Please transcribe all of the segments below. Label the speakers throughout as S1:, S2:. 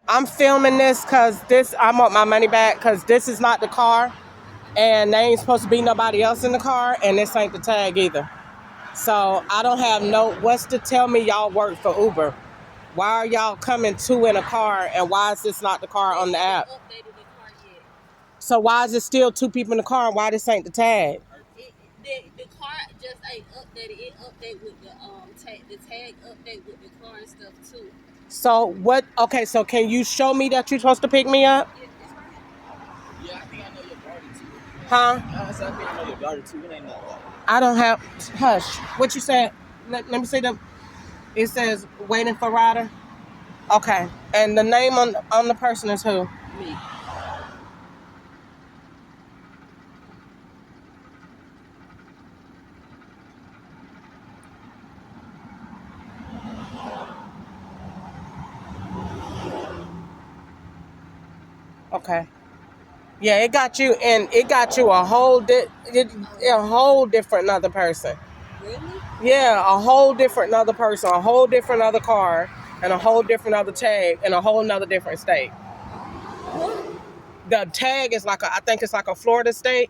S1: I'm filming this because I want my money back because this is not the car, and there ain't supposed to be nobody else in the car, and this ain't the tag either. So I don't have what's to tell me y'all work for Uber. Why are y'all coming two in a car, and why is this not the car on the app? So why is it still two people in the car, and why this ain't the tag?
S2: The car just ain't updated. It update with the tag update with the car and stuff too.
S1: So what? Okay, so can you show me that you're supposed to pick me up?
S2: Yeah, it's right here.
S3: Yeah, I think I know your daughter too.
S1: Huh?
S3: I think I know your daughter too. It ain't nothing.
S1: I don't have. Hush. What you said? Let me see them. It says waiting for rider. Okay. And the name on the person is who?
S2: Me.
S1: Okay. Yeah, it got you, and it got you a whole different other person.
S2: Really?
S1: Yeah, a whole different other person, a whole different other car, and a whole different other tag, and a whole nother different state.
S2: What?
S1: The tag is I think it's like a Florida state,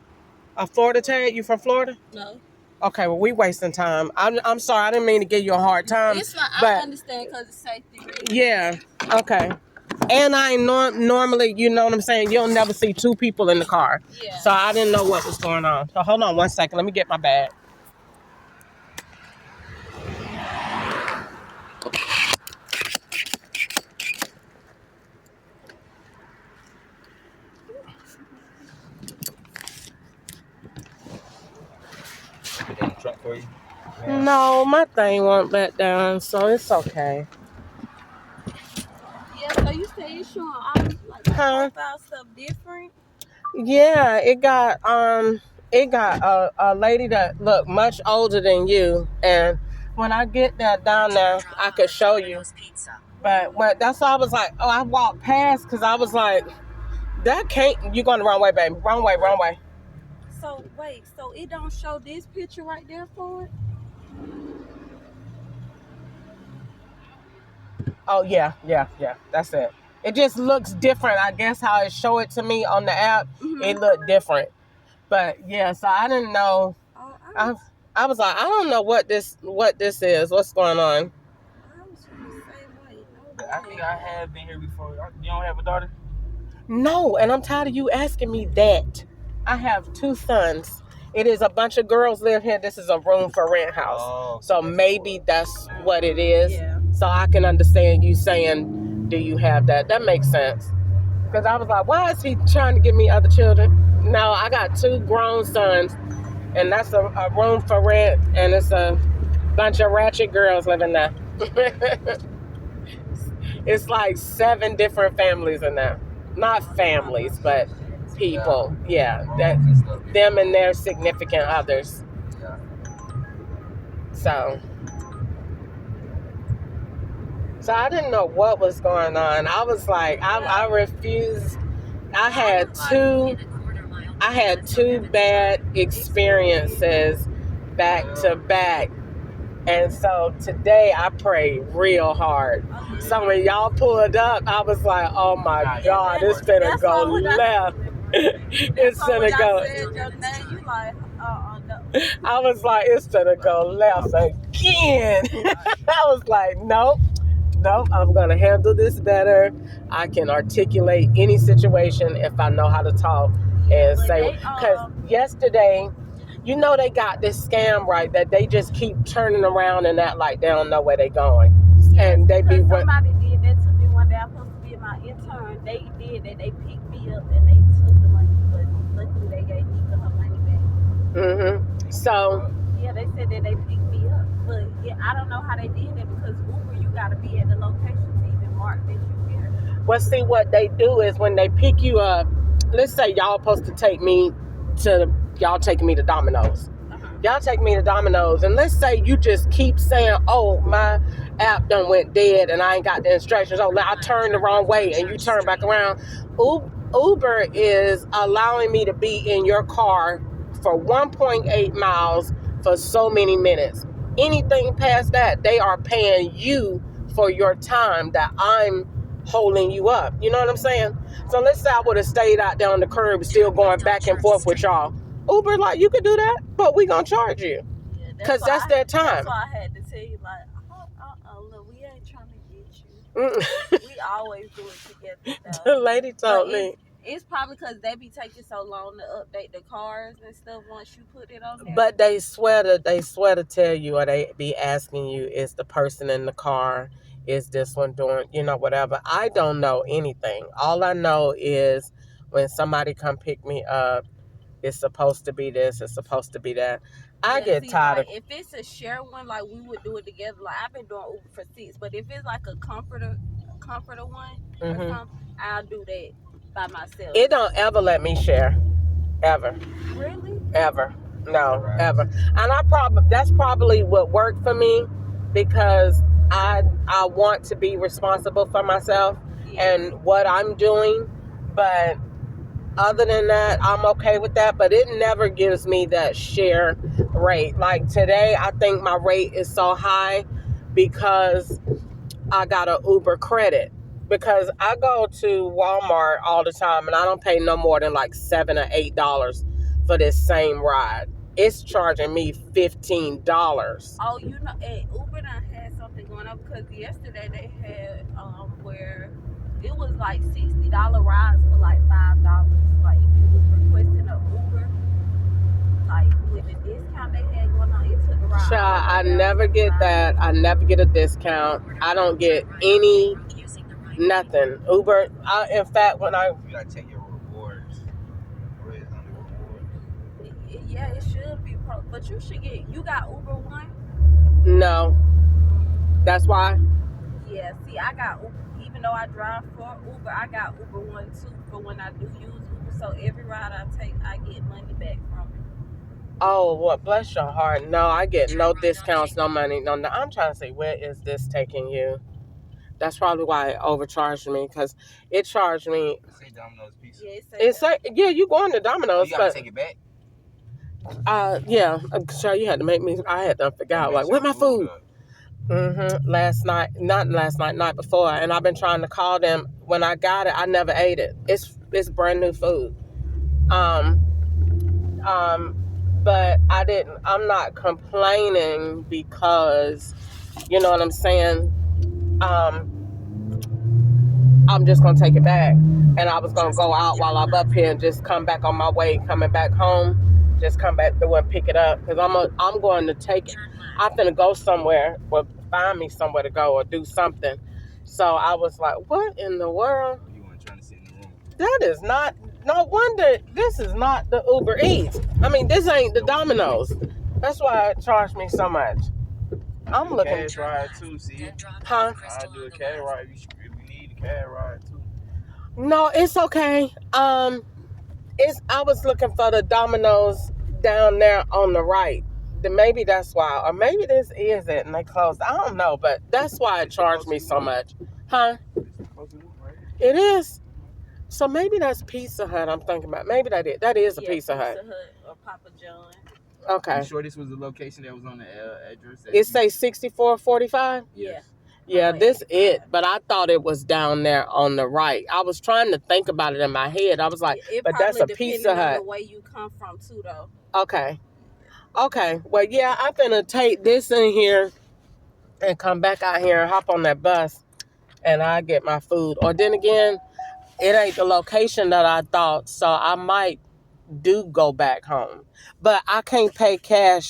S1: a Florida tag. You from Florida?
S2: No.
S1: Okay, well we wasting time. I'm sorry, I didn't mean to give you a hard time.
S2: It's fine.
S1: But
S2: I understand because it's safety.
S1: yeah, okay. And I ain't normally, you know what I'm saying, you'll never see two people in the car.
S2: Yeah.
S1: So I didn't know what was going on. So hold on one second. Let me get my bag.
S3: Put it in the trunk for you.
S1: Yeah. No, my thing won't let down, so it's okay.
S2: Yeah, so you say it's showing all like profile stuff different?
S1: Yeah, it got a lady that looked much older than you, and when I get that down there, I could show you. But that's why I was like, oh, I walked past because I was like, that can't. You going the wrong way, baby. Wrong way, wrong way.
S2: So wait, so it don't show this picture right there for it?
S1: Oh yeah. That's it. It just looks different. I guess how it showed it to me on the app, It looked different. But yeah, so I didn't know. I was like, I don't know what this is. What's going on?
S2: I was trying to say, wait,
S3: I think I have been here before. You don't have a daughter?
S1: No, and I'm tired of you asking me that. I have two sons. It is a bunch of girls live here. This is a room for rent house.
S3: Oh,
S1: so maybe that's what it is.
S2: Yeah.
S1: So I can understand you saying, do you have that? That makes sense. Because I was like, why is he trying to give me other children? No, I got two grown sons, and that's a room for rent, and it's a bunch of ratchet girls living there. It's like 7 different families in there. Not families, but people. Yeah, that them and their significant others. So I didn't know what was going on. I was like, I refused. I had two bad experiences back to back. And so today I prayed real hard. So when y'all pulled up, I was like, oh my God, it's finna go left. It's finna go. I was like, it's finna go left again. I was like, nope, I'm gonna handle this better. I can articulate any situation if I know how to talk and say, because yesterday, you know they got this scam, right, that they just keep turning around and act like they don't know where they're going.
S2: Yes,
S1: and they be
S2: somebody did that to me one day. I'm supposed to be my intern. They did that. They picked me up and they took the money, but luckily they gave me her money back.
S1: So
S2: yeah, they said that they picked me up, but yeah, I don't know how they did that because Uber, you gotta be at the location to even mark that you here.
S1: Well, see, what they do is when they pick you up, let's say y'all supposed to take me to y'all taking me to Dominoes. Y'all take me to Dominoes, and let's say you just keep saying, oh, my app done went dead and I ain't got the instructions. Oh, I turned the wrong way, and you turn back around. Uber is allowing me to be in your car for 1.8 miles for so many minutes. Anything past that, they are paying you for your time that I'm holding you up. You know what I'm saying? So let's say I would have stayed out there on the curb, still going back and forth with y'all. Uber, like, you could do that, but we gonna charge you.
S2: Yeah,
S1: Because that's their time.
S2: That's why I had to tell you, like, look, we ain't trying to get you. We always do it together.
S1: The lady told me.
S2: It's probably because they be taking so long to update the cars and stuff once you put it on there.
S1: But they swear to tell you, or they be asking you, is the person in the car, is this one doing, whatever. I don't know anything. All I know is when somebody come pick me up, it's supposed to be this, it's supposed to be that. I get tired
S2: of. If it's a share one, like we would do it together. Like I've been doing Uber for 6, but if it's like a comforter one or something, I'll do that by myself.
S1: It don't ever let me share, ever.
S2: Really?
S1: Ever. No, ever. And that's probably what worked for me, because I want to be responsible for myself and what I'm doing, but other than that, I'm okay with that, but it never gives me that share rate. Like today, I think my rate is so high because I got an Uber credit. Because I go to Walmart all the time and I don't pay no more than like $7 or $8 for this same ride. It's charging me $15.
S2: Oh, Uber done had something going on, because yesterday they had where it was like $60 rides for like $5. Like if you was requesting an Uber, like with the discount they had going on, it took a ride.
S1: Child, I never get that. I never get a discount. I don't get nothing. Uber. In fact, when
S3: you gotta check your rewards.
S2: Yeah, it should be but you should you got Uber One?
S1: No. That's why.
S2: Yeah. See, I got Uber. Even though I drive for Uber, I got Uber One too for when I do use Uber. So every ride I take, I get money back from it.
S1: Oh, well, bless your heart. No, I get no discounts, no money. No. I'm trying to say, where is this taking you? That's probably why it overcharged me, because it charged me.
S3: It say Dominoes pizza.
S1: Yeah, you going to Dominoes,
S3: you gotta take it back.
S1: Yeah, sure. You had to make me. I had to forget. Like, where's my food? Night before, and I've been trying to call them. When I got it, I never ate it. It's brand new food. But I didn't. I'm not complaining because, you know what I'm saying. I'm just gonna take it back, and I was gonna go out while I'm up here and just come back on my way coming back home. Just come back through and pick it up, because I'm going to take it. I'm gonna go somewhere, or find me somewhere to go or do something. So I was like, what in the world?
S3: You weren't trying to sit in the room.
S1: That is not. No wonder this is not the Uber Eats. I mean, this ain't the Dominoes. That's why it charged me so much. I'm looking.
S3: Cash ride too, see?
S1: Huh?
S3: I do a cash ride. We need a cash ride too.
S1: No, it's okay. I was looking for the Dominoes down there on the right. Maybe that's why, or maybe this is it, and they closed. I don't know, but that's why it charged me so much, huh? It is. So maybe that's Pizza Hut. I'm thinking about. Maybe that is a Pizza Hut.
S2: Pizza Hut or Papa John.
S1: Okay.
S3: You sure this was the location that was on the address?
S1: It say 6445.
S2: Yeah.
S1: Yeah, this it, but I thought it was down there on the right. I was trying to think about it in my head. I was like, but that's a Pizza Hut.
S2: The way you come from too, though.
S1: Okay. Well, yeah, I'm gonna take this in here and come back out here and hop on that bus, and I get my food. Or then again, it ain't the location that I thought, so I might do go back home. But I can't pay cash